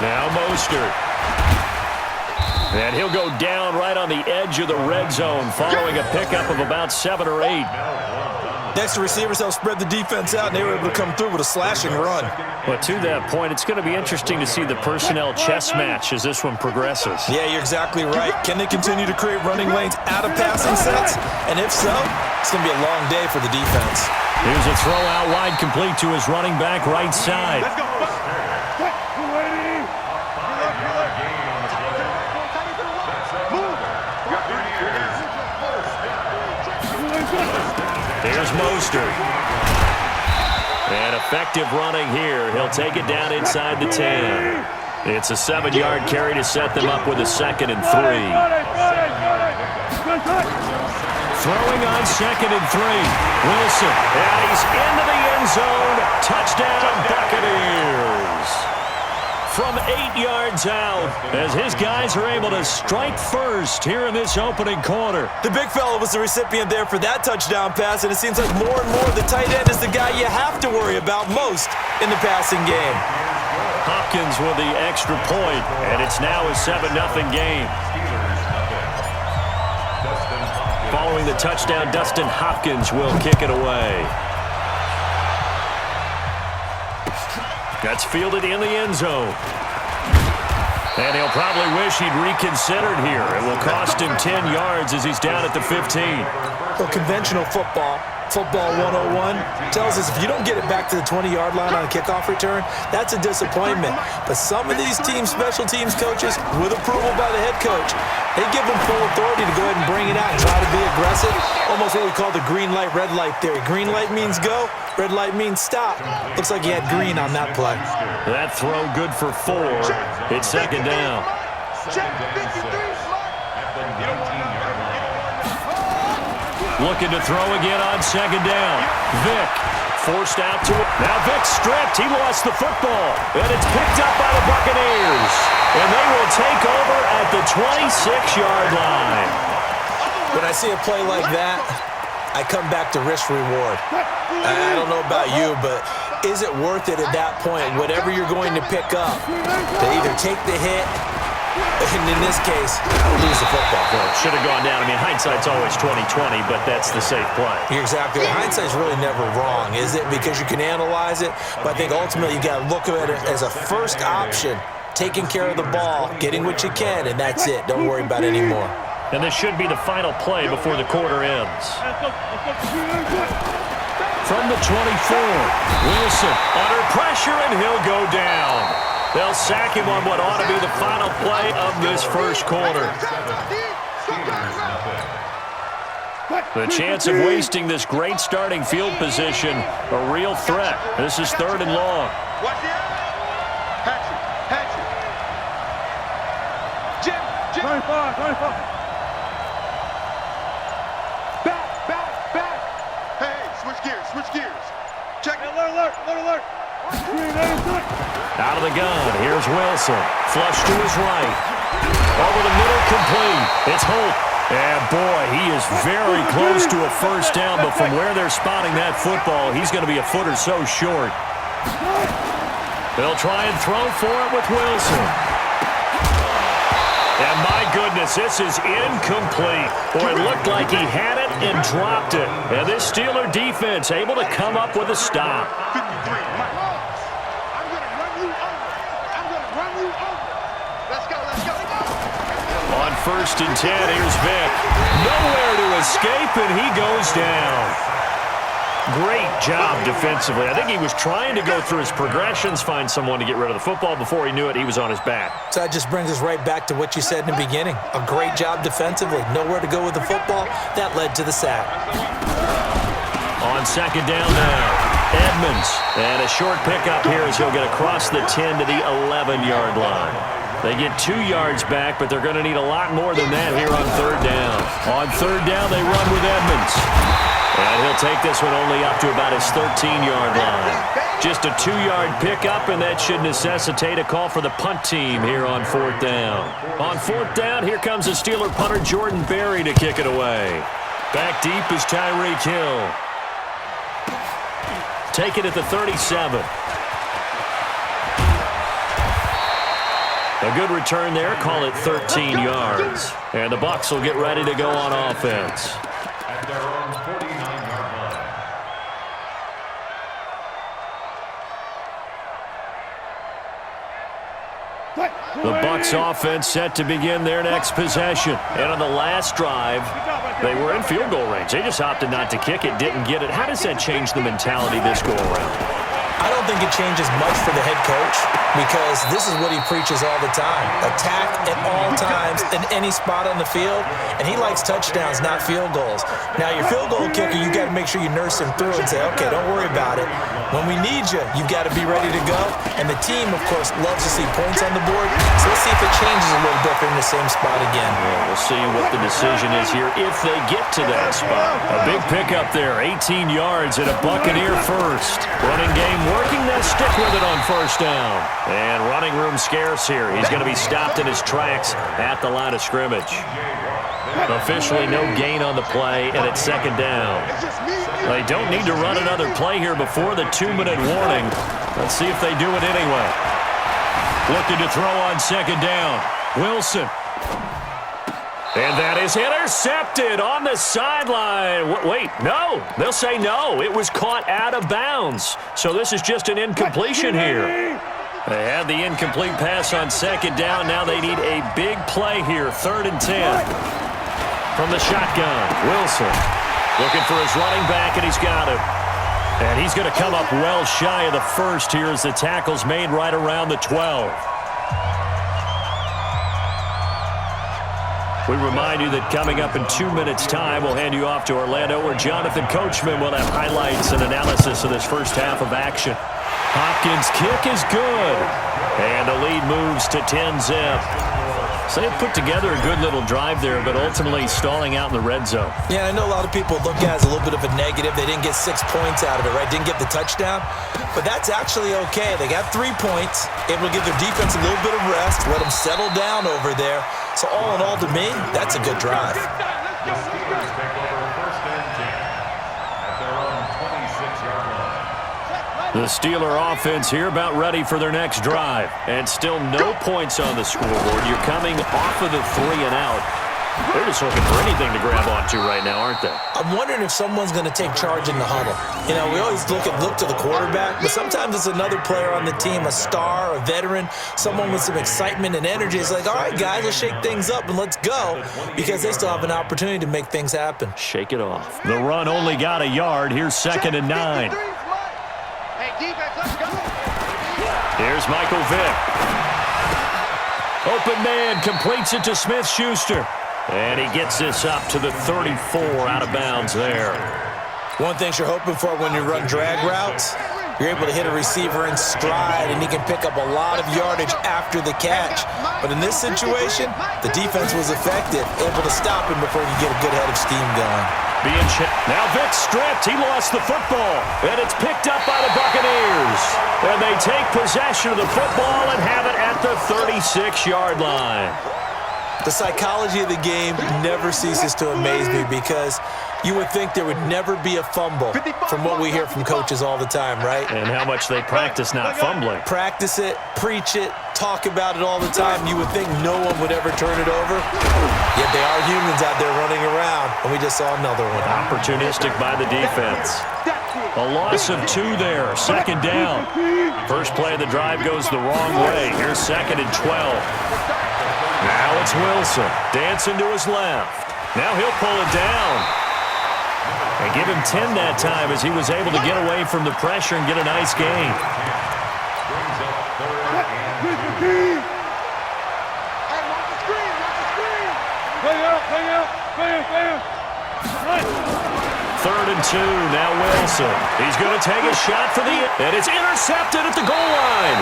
Now Mostert. And he'll go down right on the edge of the red zone following a pickup of about 7 or 8. Next, the receivers helped spread the defense out, and they were able to come through with a slashing run. But to that point, it's going to be interesting to see the personnel chess match as this one progresses. Yeah, you're exactly right. Can they continue to create running lanes out of passing sets? And if so, it's going to be a long day for the defense. Here's a throw out wide, complete to his running back right side. Here's Mostert. And effective running here. He'll take it down inside the 10. It's a 7-yard carry to set them up with a 2nd and 3. Throwing on 2nd and 3. Wilson. And he's into the end zone. Touchdown, Buccaneers. From 8 yards out, as his guys are able to strike first here in this opening quarter. The big fella was the recipient there for that touchdown pass, and it seems like more and more the tight end is the guy you have to worry about most in the passing game. Hopkins with the extra point, and it's now a 7-0 game. Following the touchdown, Dustin Hopkins will kick it away. That's fielded in the end zone. And he'll probably wish he'd reconsidered here. It will cost him 10 yards as he's down at the 15. Well, conventional football 101, tells us if you don't get it back to the 20-yard line on a kickoff return, that's a disappointment. But some of these special teams coaches, with approval by the head coach, they give them full authority to go ahead and bring it out and try to be aggressive. Almost what we call the green light, red light theory. Green light means go, red light means stop. Looks like he had green on that play. That throw good for 4. It's 2nd down. Looking to throw again on 2nd down. Vick forced out to it. Now Vick stripped. He lost the football. And it's picked up by the Buccaneers. And they will take over at the 26-yard line. When I see a play like that, I come back to risk reward. I don't know about you, but is it worth it at that point, whatever you're going to pick up, to either take the hit, and in this case, lose the football? Well, it should have gone down. I mean, hindsight's always 20/20, but that's the safe play. You're exactly right. Hindsight's really never wrong, is it? Because you can analyze it, but I think ultimately you got to look at it as a first option, taking care of the ball, getting what you can, and that's it. Don't worry about it anymore. And this should be the final play before the quarter ends. From the 24, Wilson under pressure, and he'll go down. They'll sack him on what ought to be the final play of this first quarter. The chance of wasting this great starting field position, a real threat. This is 3rd and long. Out of the gun, here's Wilson. Flush to his right. Over the middle, complete. It's Holt. And boy, he is very close to a first down, but from where they're spotting that football, he's going to be a foot or so short. They'll try and throw for it with Wilson. And my goodness, this is incomplete. Boy, it looked like he had it and dropped it. And this Steeler defense able to come up with a stop. On 1st and 10, here's Vick. Nowhere to escape, and he goes down. Great job defensively. I think he was trying to go through his progressions, find someone to get rid of the football. Before he knew it, he was on his back. So that just brings us right back to what you said in the beginning. A great job defensively. Nowhere to go with the football. That led to the sack. On 2nd down now, Edmonds. And a short pickup here as he'll get across the 10 to the 11-yard line. They get 2 yards back, but they're going to need a lot more than that here on 3rd down. On 3rd down, they run with Edmonds. And he'll take this one only up to about his 13-yard line. Just a 2-yard pickup, and that should necessitate a call for the punt team here on 4th down. On 4th down, here comes the Steeler punter Jordan Berry to kick it away. Back deep is Tyreek Hill. Take it at the 37. A good return there. Call it 13 yards. And the Bucs will get ready to go on offense. At their own 49-yard line. The Bucs offense set to begin their next possession. And on the last drive, they were in field goal range. They just opted not to kick it, didn't get it. How does that change the mentality this go around? I don't think it changes much for the head coach because this is what he preaches all the time. Attack at all times in any spot on the field, and he likes touchdowns, not field goals. Now, your field goal kicker, you got to make sure you nurse him through and say, okay, don't worry about it. When we need you, you've got to be ready to go. And the team, of course, loves to see points on the board, so let's see if it changes a little bit in the same spot again. Well, we'll see what the decision is here if they get to that spot. A big pickup there, 18 yards and a Buccaneer first. Running game working, they'll stick with it on first down. And running room scarce here. He's going to be stopped in his tracks at the line of scrimmage. Officially no gain on the play, and it's second down. They don't need to run another play here before the 2-minute warning. Let's see if they do it anyway. Looking to throw on second down. Wilson. And that is intercepted on the sideline. Wait, no. They'll say no. It was caught out of bounds. So this is just an incompletion here. They had the incomplete pass on second down. Now they need a big play here. 3rd and 10. From the shotgun, Wilson. Looking for his running back, and he's got him. And he's going to come up well shy of the first here as the tackle's made right around the 12. We remind you that coming up in 2 minutes' time, we'll hand you off to Orlando, where Jonathan Coachman will have highlights and analysis of this first half of action. Hopkins' kick is good. And the lead moves to 10-zip. So they put together a good little drive there, but ultimately stalling out in the red zone. Yeah, I know a lot of people look at it as a little bit of a negative. They didn't get 6 points out of it, right? Didn't get the touchdown. But that's actually okay. They got 3 points, able to give their defense a little bit of rest, let them settle down over there. So all in all, to me, that's a good drive. The Steelers take over 1st and 10 at their own 26-yard line. The Steeler offense here about ready for their next drive. And still no points on the scoreboard. You're coming off of the 3 and out. They're just looking for anything to grab onto right now, aren't they? I'm wondering if someone's going to take charge in the huddle. You know, we always look to the quarterback, but sometimes it's another player on the team, a star, a veteran, someone with some excitement and energy. It's like, all right, guys, let's shake things up and let's go, because they still have an opportunity to make things happen. Shake it off. The run only got a yard. Here's 2nd and 9. Here's Michael Vick. Open man completes it to Smith-Schuster. And he gets this up to the 34 out of bounds there. One thing you're hoping for when you run drag routes, you're able to hit a receiver in stride, and he can pick up a lot of yardage after the catch. But in this situation, the defense was effective, able to stop him before he get a good head of steam going. Now Vick's stripped. He lost the football. And it's picked up by the Buccaneers. And they take possession of the football and have it at the 36-yard line. The psychology of the game never ceases to amaze me, because you would think there would never be a fumble from what we hear from coaches all the time, right? And how much they practice not fumbling. Practice it, preach it, talk about it all the time. You would think no one would ever turn it over. Yet they are humans out there running around, and we just saw another one. Opportunistic by the defense. A loss of 2 there, 2nd down. First play of the drive goes the wrong way. Here's 2nd and 12. Now it's Wilson, dancing to his left. Now he'll pull it down. And give him 10 that time, as he was able to get away from the pressure and get a nice gain. Third and 2, now Wilson. He's going to take a shot for the... And it's intercepted at the goal line.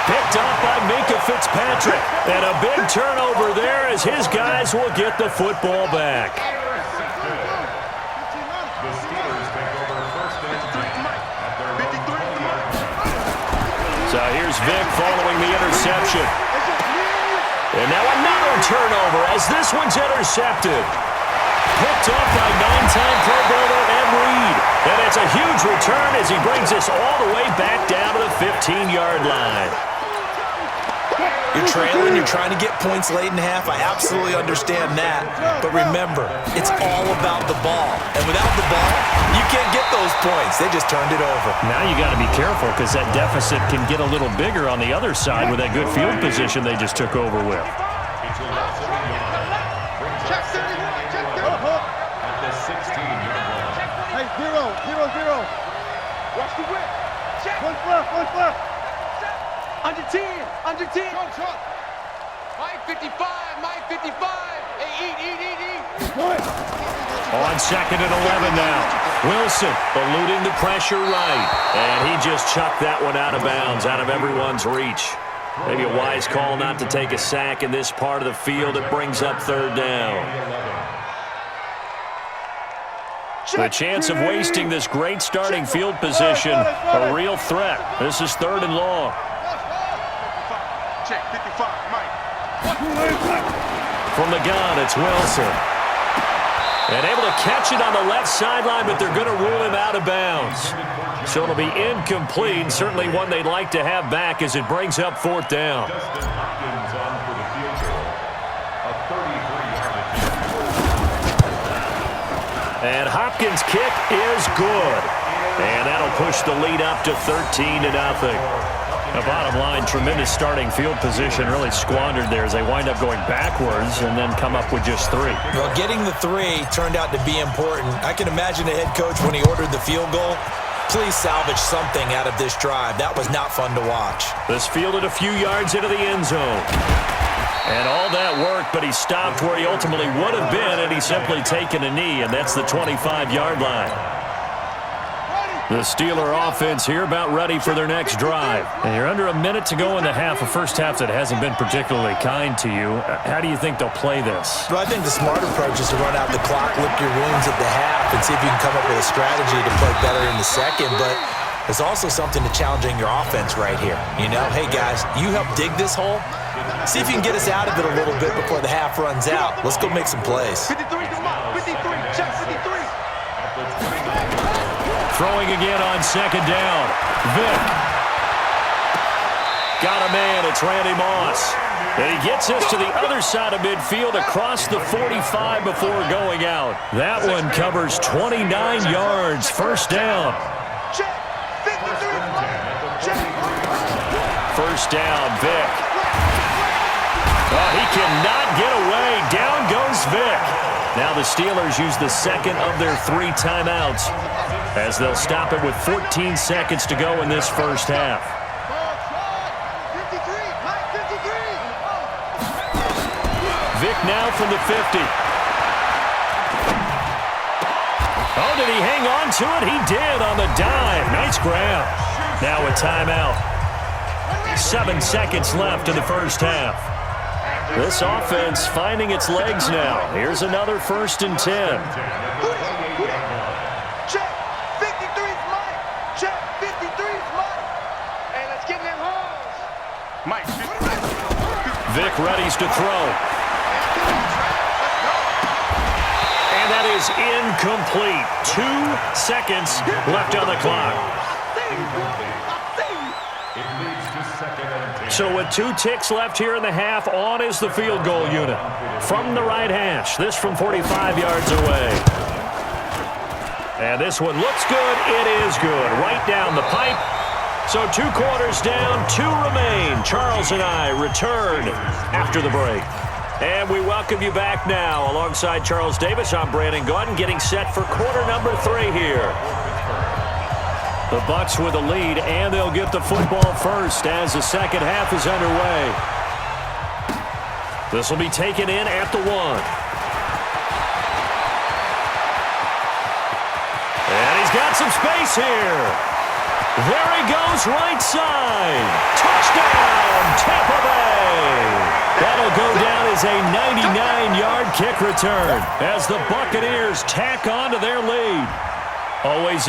Picked up by Minkah Fitzpatrick. And a big turnover there as his guys will get the football back. The Steelers take over 1st and 10 at their own 20-yard line. So here's Vick following the interception. And now another turnover as this one's intercepted. Picked up by 9-time Pro Bowler Ed Reed. And it's a huge return as he brings us all the way back down to the 15-yard line. You're trailing, you're trying to get points late in half. I absolutely understand that. But remember, it's all about the ball. And without the ball, you can't get those points. They just turned it over. Now you got to be careful because that deficit can get a little bigger on the other side with that good field position they just took over with. Hey, 0-0. Watch the whip. One left. Under 10. Short. Mike 55. Hey, eat. On 2nd and 11 now. Wilson eluding the pressure right. And he just chucked that one out of bounds, out of everyone's reach. Maybe a wise call not to take a sack in this part of the field. It brings up 3rd down. The chance of wasting this great starting field position, a real threat. This is 3rd and long. Check 55, Mike. From the gun, it's Wilson. And able to catch it on the left sideline, but they're going to rule him out of bounds. So it'll be incomplete, certainly one they'd like to have back as it brings up 4th down. And Hopkins' kick is good. And that'll push the lead up to 13-0. The bottom line, tremendous starting field position, really squandered there as they wind up going backwards and then come up with just 3. Well, getting the 3 turned out to be important. I can imagine the head coach when he ordered the field goal. Please salvage something out of this drive. That was not fun to watch. This fielded a few yards into the end zone. And all that worked, but he stopped where he ultimately would have been had he simply taken a knee, and that's the 25-yard line. The Steeler offense here about ready for their next drive. And you're under a minute to go in the half, a first half that hasn't been particularly kind to you. How do you think they'll play this? Well, I think the smart approach is to run out the clock, lick your wounds at the half, and see if you can come up with a strategy to play better in the second. But there's also something to challenging your offense right here. You know, hey, guys, you help dig this hole. See if you can get us out of it a little bit before the half runs out. Let's go make some plays. 53 to Mike. 53. Check 53. Throwing again on 2nd down. Vick. Got a man. It's Randy Moss. And he gets us to the other side of midfield across the 45 before going out. That one covers 29 yards. First down. Check 53. Check. First down, Vick. Oh, he cannot get away. Down goes Vick. Now the Steelers use the second of their 3 timeouts as they'll stop it with 14 seconds to go in this first half. 53. Mike 53. Vick now from the 50. Oh, did he hang on to it? He did on the dive. Nice grab. Now a timeout. 7 seconds left in the first half. This offense finding its legs now. Here's another 1st and 10. Check 53's Mike. Check 53's Mike. Hey, let's get them holes. Mike. Vick readies to throw. And that is incomplete. 2 seconds left on the clock. So with 2 ticks left here in the half, on is the field goal unit. From the right hash, this from 45 yards away. And this one looks good. It is good. Right down the pipe. So 2 quarters down, 2 remain. Charles and I return after the break. And we welcome you back now. Alongside Charles Davis, I'm Brandon Gaudin, getting set for quarter number 3 here. The Bucs with a lead, and they'll get the football first as the second half is underway. This will be taken in at the 1. And he's got some space here. There he goes, right side. Touchdown, Tampa Bay. That'll go down as a 99-yard kick return as the Buccaneers tack on to their lead. Always